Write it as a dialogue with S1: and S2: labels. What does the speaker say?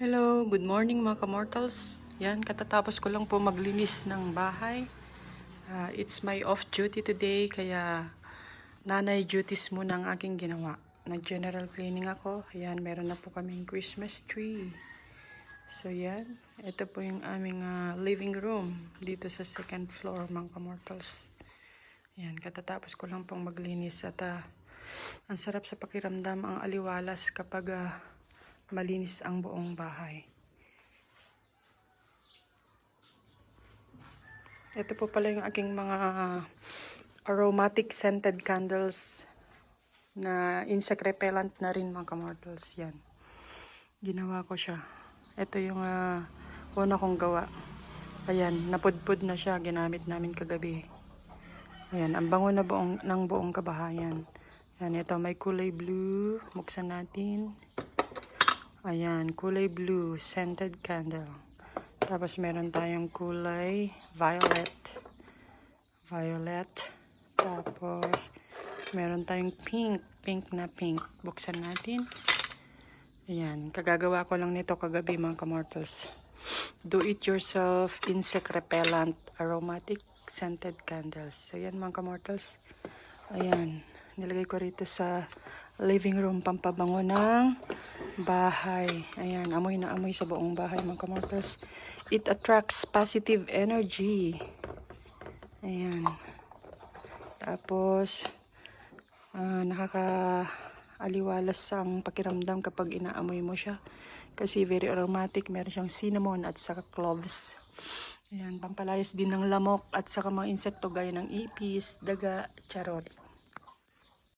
S1: Hello, good morning mga kamortals. Yan, katatapos ko lang po maglinis ng bahay. It's my off duty today, kaya nanay duties muna ang aking ginawa. Nag-general cleaning ako. Yan, meron na po kaming Christmas tree. So yan, ito po yung aming living room dito sa second floor mga kamortals. Yan, katatapos ko lang pong maglinis at ang sarap sa pakiramdam, ang aliwalas kapag malinis ang buong bahay. Ito po pala yung aking mga aromatic scented candles na insect repellent na rin mga kamortals. Yan. Ginawa ko siya. Ito yung una kong gawa. Ayan, napudpud na siya. Ginamit namin kagabi. Ayan, ang bango na ng buong kabahayan. Ayan, ito may kulay blue. Buksan natin. Ayan, kulay blue scented candle. Tapos meron tayong kulay violet. Tapos meron tayong pink na pink. Buksan natin. Ayan, kagagawa ko lang nito kagabi mga kamortals. Do it yourself insect repellent aromatic scented candles. So yan mga kamortals. Ayan, nilagay ko rito sa living room, pampabango ng bahay. Ayan, amoy na amoy sa buong bahay mga kamortals. It attracts positive energy. Ayan. Tapos, nakakaaliwalas ang pakiramdam kapag inaamoy mo siya. Kasi very aromatic. Meron siyang cinnamon at saka cloves. Ayan, pampalayas din ng lamok at saka mga insekto gaya ng ipis, daga, charot.